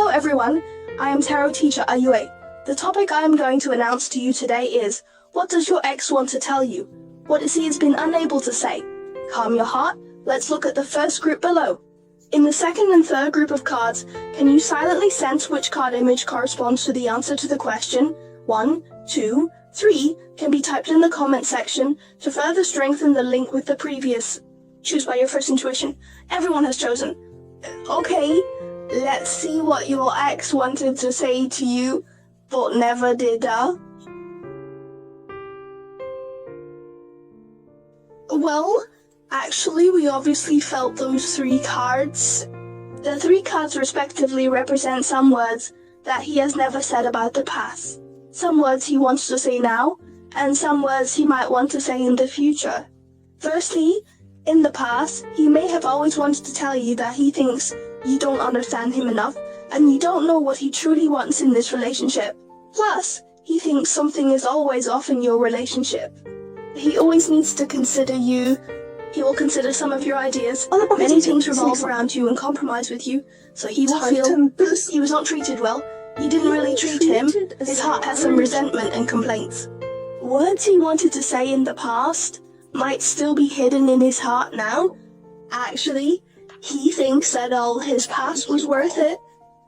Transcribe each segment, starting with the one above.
everyone, I am tarot teacher Ayue. The topic I am going to announce to you today is, what does your ex want to tell you? What is he has been unable to say? Calm your heart, let's look at the first group below. In the second and third group of cards, can you silently sense which card image corresponds to the answer to the question? 1, 2, 3 can be typed in the comment section to further strengthen the link with the previous. Choose by your first intuition. Everyone has chosen. Okay, let's see what your ex wanted to say to you, but never did. Well, actually, we obviously felt those 3 cards. The 3 cards respectively represent some words that he has never said about the past, some words he wants to say now, and some words he might want to say in the future. Firstly, in the past, he may have always wanted to tell you that he thinks you don't understand him enough, and you don't know what he truly wants in this relationship. Plus, he thinks something is always off in your relationship. He always needs to consider you. He will consider some of your ideas. Many things revolve around you and compromise with you, so he will feel he was not treated well. You didn't really treat him. His heart has some resentment and complaints. Words he wanted to say in the past might still be hidden in his heart now. Actually, he thinks that all his past was worth it.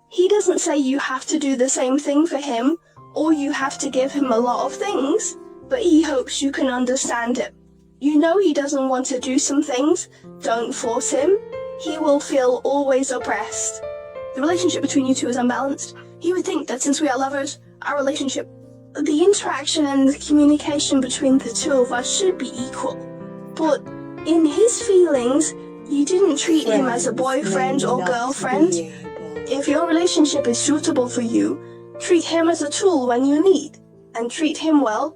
He doesn't say you have to do the same thing for him, or you have to give him a lot of things, but he hopes you can understand it. You know he doesn't want to do some things. Don't force him. He will feel always oppressed. The relationship between you two is unbalanced. He would think that since we are lovers, our relationship, the interaction and the communication between the two of us should be equal. But in his feelings, you didn't treat him as a boyfriend or girlfriend. If your relationship is suitable for you, treat him as a tool when you need, and treat him well.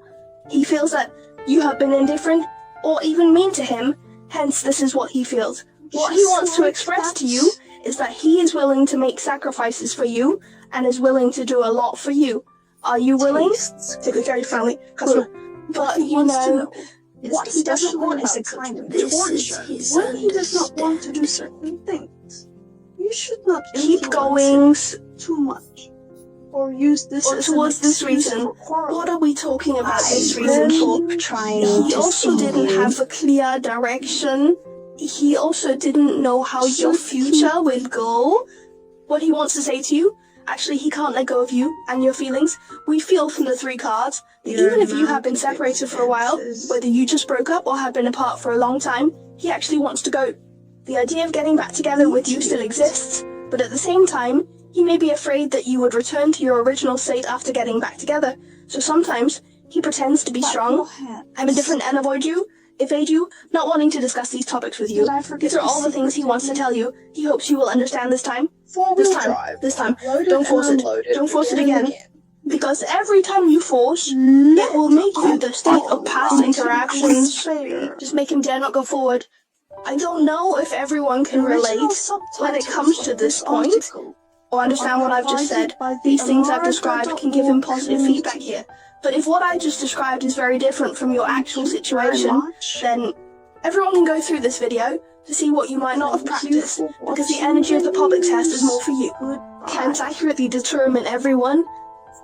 He feels that you have been indifferent or even mean to him, hence this is what he feels. What he wants to express to you is that he is willing to make sacrifices for you and is willing to do a lot for you. Are you willing? Take good care of your family, customer. But you know, what he doesn't want is a kind of torture. When he does not want to do certain things, you should not keep going too much. Or use this or towards this reason. What are we talking about this reason for? He also didn't have a clear direction. He also didn't know how your future would go. What he wants to say to you, actually he can't let go of you and your feelings. We feel from the 3 cards that even if you have been separated for a while, whether you just broke up or have been apart for a long time, he actually wants to go. The idea of getting back together with you still exists, but at the same time, he may be afraid that you would return to your original state after getting back together. So sometimes, he pretends to be strong, I'm indifferent and evade you, not wanting to discuss these topics with you. These are all the things he wants to tell you. He hopes you will understand this time. This time. Don't force it. Don't force it again. Because every time you force, it will make you the state of past interactions. Just make him dare not go forward. I don't know if everyone can relate when it comes to this point, or understand what I've just said. These things I've described can give him positive feedback here. But if what I just described is very different from your actual situation, then everyone can go through this video to see what you might not have practiced, because the energy of the public test is more for you. Can't accurately determine everyone.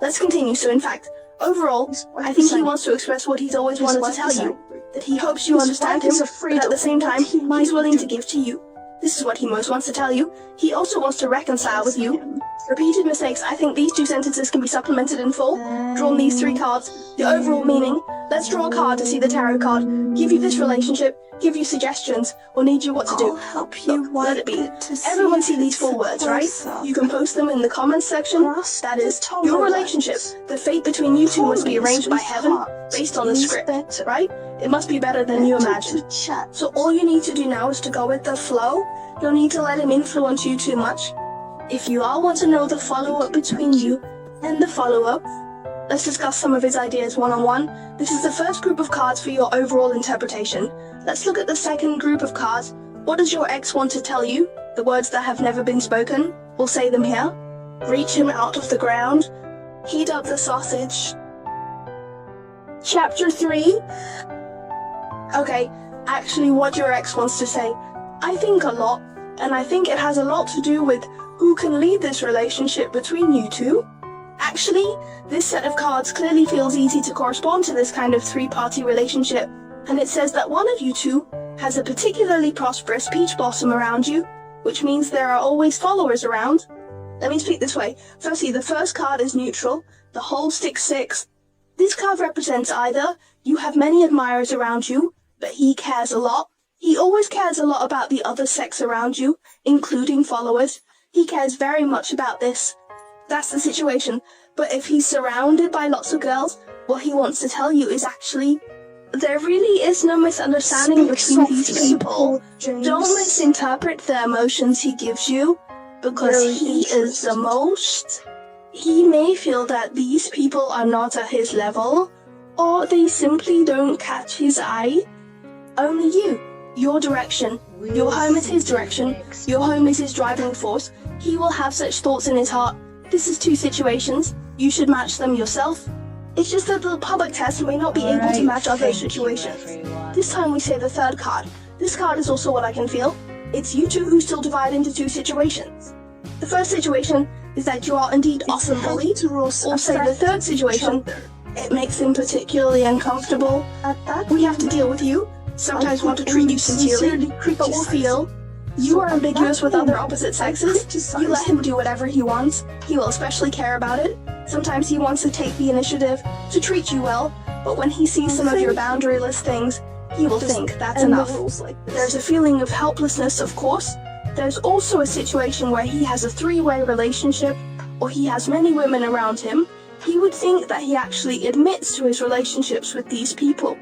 Let's continue. So in fact, overall, I think he wants to express what he's always wanted to tell you, that he hopes you understand him, but at the same time, he's willing to give to you. This is what he most wants to tell you. He also wants to reconcile with you. Repeated mistakes. I think these 2 sentences can be supplemented in full. Drawn these 3 cards. The overall meaning. Let's draw a card to see the tarot card. Give you this relationship. Give you suggestions. Or need you what to do. I'll help you. Look, let it be. Everyone see these 4 words, right? You can post them in the comments section. That is, your relationship. The fate between you two must be arranged by heaven, based on the script, right? It must be better than you imagined. So all you need to do now is to go with the flow. Don't need to let him influence you too much. If you all want to know the follow-up between you and the follow-up, let's discuss some of his ideas one-on-one. This is the first group of cards for your overall interpretation. Let's look at the second group of cards. What does your ex want to tell you? The words that have never been spoken. We'll say them here. Reach him out of the ground. Heat up the sausage. Chapter 3. Okay, actually what your ex wants to say. I think a lot, and I think it has a lot to do with who can lead this relationship between you two. Actually, this set of cards clearly feels easy to correspond to this kind of three-party relationship, and it says that one of you two has a particularly prosperous peach blossom around you, which means there are always followers around. Let me speak this way. Firstly, the first card is neutral, the whole stick 6. This card represents either you have many admirers around you, but he cares a lot. He always cares a lot about the other sex around you, including followers. He cares very much about this. That's the situation. But if he's surrounded by lots of girls, what he wants to tell you is actually, there really is no misunderstanding between these people. Don't misinterpret the emotions he gives you, because he is the most. He may feel that these people are not at his level, or they simply don't catch his eye. Only you, your direction. Your home is his direction. Your home is his driving force. He will have such thoughts in his heart. This is two situations. You should match them yourself. It's just that the public test may not be able to match other situations. This time we say the third card. This card is also what I can feel. It's you two who still divide into two situations. The first situation is that you are indeed often bullied, or say the third situation, it makes him particularly uncomfortable. We have to deal with you, sometimes want to treat you sincerely, but will feel you are ambiguous with other opposite sexes. You let him do whatever he wants. He will especially care about it. Sometimes he wants to take the initiative to treat you well, but when he sees some of your boundaryless things, he will think that's enough. There's a feeling of helplessness, of course. There's also a situation where he has a three-way relationship, or he has many women around him. He would think that he actually admits to his relationships with these people.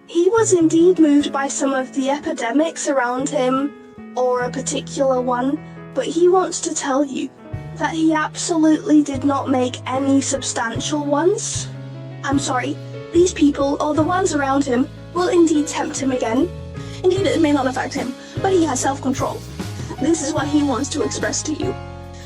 He was indeed moved by some of the epidemics around him, or a particular one, but he wants to tell you that he absolutely did not make any substantial ones. I'm sorry, these people, or the ones around him, will indeed tempt him again. Indeed, it may not affect him, but he has self-control. This is what he wants to express to you.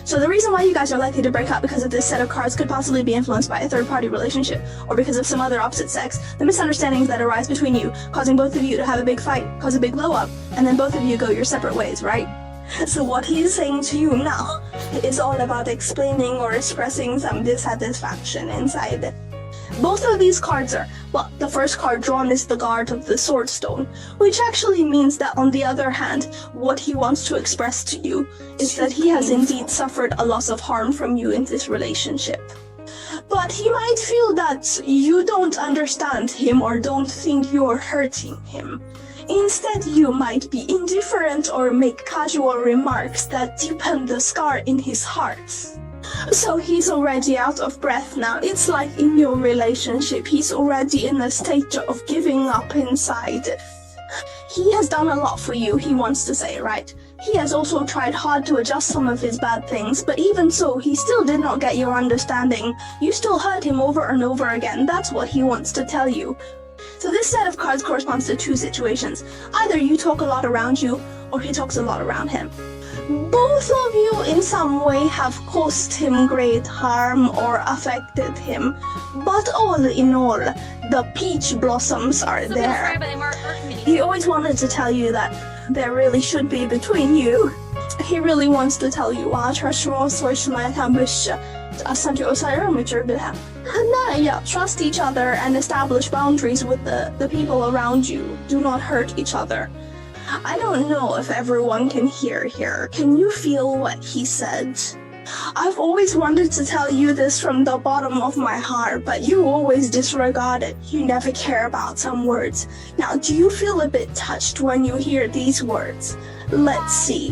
So the reason why you guys are likely to break up because of this set of cards could possibly be influenced by a third-party relationship, or because of some other opposite sex, the misunderstandings that arise between you, causing both of you to have a big fight, cause a big blow-up, and then both of you go your separate ways, right? So what he's saying to you now is all about explaining or expressing some dissatisfaction inside. Both of these cards are, well, the first card drawn is the Guard of the Sword Stone, which actually means that on the other hand, what he wants to express to you is that he has indeed suffered a loss of harm from you in this relationship. But he might feel that you don't understand him or don't think you're hurting him. Instead, you might be indifferent or make casual remarks that deepen the scar in his heart. So he's already out of breath now. It's like in your relationship, he's already in a state of giving up inside. He has done a lot for you, he wants to say, right? He has also tried hard to adjust some of his bad things, but even so, he still did not get your understanding. You still hurt him over and over again. That's what he wants to tell you. So this set of cards corresponds to two situations. Either you talk a lot around you, or he talks a lot around him. Both of you in some way have caused him great harm or affected him, but all in all, the peach blossoms are there. He always wanted to tell you that there really should be between you. He really wants to tell you, trust each other and establish boundaries with the people around you. Do not hurt each other. I don't know if everyone can hear here. Can you feel what he said? I've always wanted to tell you this from the bottom of my heart, but you always disregard it. You never care about some words. Now, do you feel a bit touched when you hear these words? Let's see.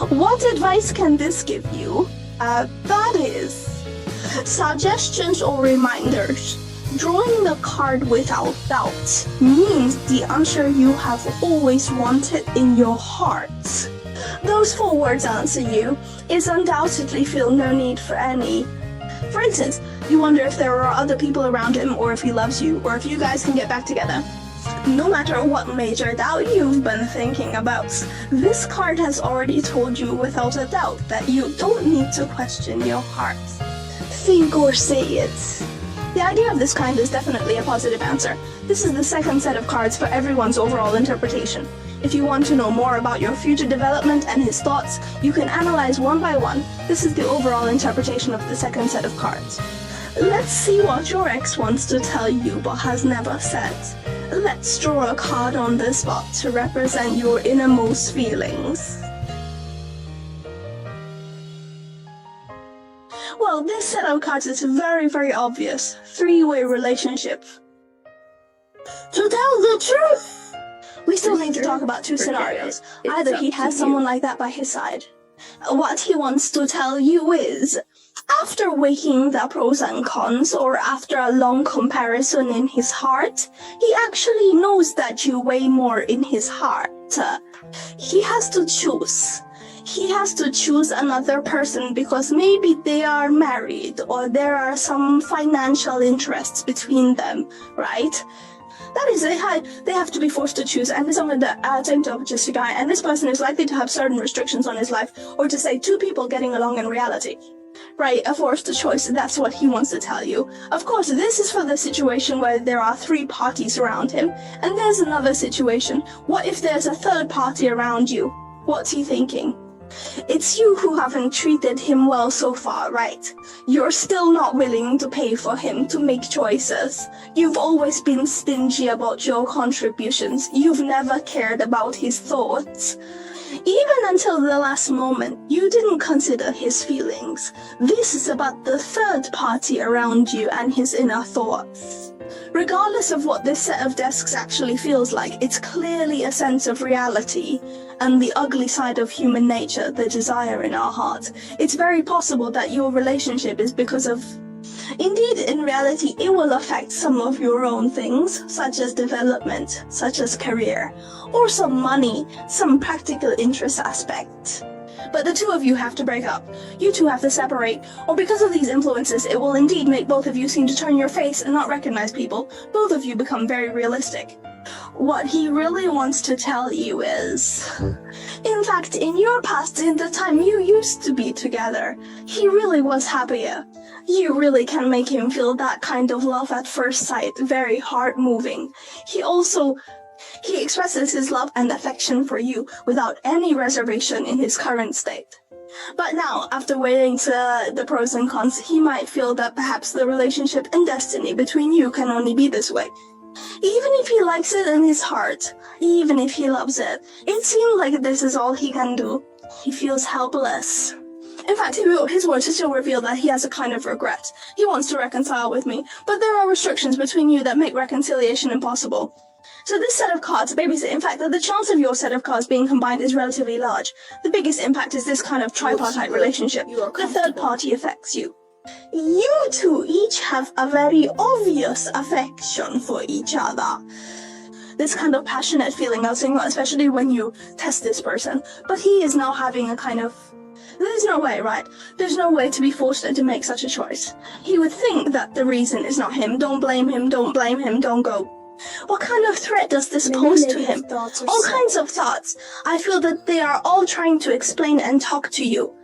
What advice can this give you? That is, suggestions or reminders. Drawing the card without doubt means the answer you have always wanted in your heart. Those 4 words answer you is undoubtedly feel no need for any. For instance, you wonder if there are other people around him, or if he loves you, or if you guys can get back together. No matter what major doubt you've been thinking about, this card has already told you without a doubt that you don't need to question your heart. Think or say it. The idea of this kind is definitely a positive answer. This is the second set of cards for everyone's overall interpretation. If you want to know more about your future development and his thoughts, you can analyze one by one. This is the overall interpretation of the second set of cards. Let's see what your ex wants to tell you but has never said. Let's draw a card on the spot to represent your innermost feelings. Well, this set of cards is very, very obvious. Three-way relationship. To tell the truth, we still need to talk about two scenarios. Either he has someone like that by his side. What he wants to tell you is, after weighing the pros and cons, or after a long comparison in his heart, he actually knows that you weigh more in his heart. He has to choose. He has to choose another person because maybe they are married or there are some financial interests between them, right? That is, they have to be forced to choose, and someone that same just a guy, and this person is likely to have certain restrictions on his life, or to say two people getting along in reality. Right, a forced choice, that's what he wants to tell you. Of course, this is for the situation where there are three parties around him, and there's another situation. What if there's a third party around you? What's he thinking? It's you who haven't treated him well so far, right? You're still not willing to pay for him to make choices. You've always been stingy about your contributions. You've never cared about his thoughts. Even until the last moment, you didn't consider his feelings. This is about the third party around you and his inner thoughts. Regardless of what this set of desks actually feels like, it's clearly a sense of reality and the ugly side of human nature, the desire in our hearts. It's very possible that your relationship is because of... Indeed, in reality, it will affect some of your own things, such as development, such as career, or some money, some practical interest aspect. But the two of you have to break up. You two have to separate, or because of these influences, it will indeed make both of you seem to turn your face and not recognize people. Both of you become very realistic. What he really wants to tell you is... In fact, in your past, in the time you used to be together, he really was happier. You really can make him feel that kind of love at first sight, very heart-moving. He expresses his love and affection for you without any reservation in his current state. But now, after weighing the pros and cons, he might feel that perhaps the relationship and destiny between you can only be this way. Even if he likes it in his heart, even if he loves it, it seems like this is all he can do. He feels helpless. In fact, his words still reveal that he has a kind of regret. He wants to reconcile with me, but there are restrictions between you that make reconciliation impossible. So this set of cards babysit. In fact, the chance of your set of cards being combined is relatively large. The biggest impact is this kind of tripartite relationship. The third party affects you. You two each have a very obvious affection for each other. This kind of passionate feeling, especially when you test this person. But he is now having a kind of... There's no way, right? There's no way to be forced to make such a choice. He would think that the reason is not him. Don't blame him, don't blame him, don't go. What kind of threat does this pose to him? All kinds of thoughts. I feel that they are all trying to explain and talk to you.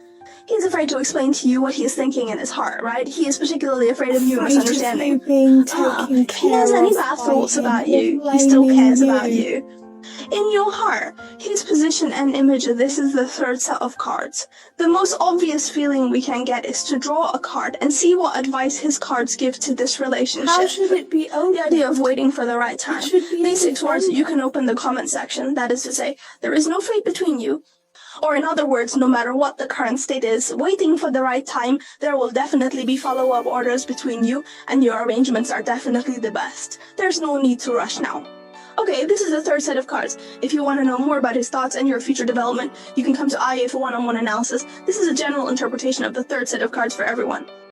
He's afraid to explain to you what he is thinking in his heart, right? He is particularly afraid of you misunderstanding. If he has any bad thoughts about you, he still cares about you. In your heart, his position and image, this is the third set of cards. The most obvious feeling we can get is to draw a card and see what advice his cards give to this relationship. How should it be opened? The idea of waiting for the right time. These 6 words, you can open the comment section. That is to say, there is no fate between you. Or in other words, no matter what the current state is, waiting for the right time, there will definitely be follow-up orders between you, and your arrangements are definitely the best. There's no need to rush now. Okay, this is the third set of cards. If you want to know more about his thoughts and your future development, you can come to IA for one-on-one analysis. This is a general interpretation of the third set of cards for everyone.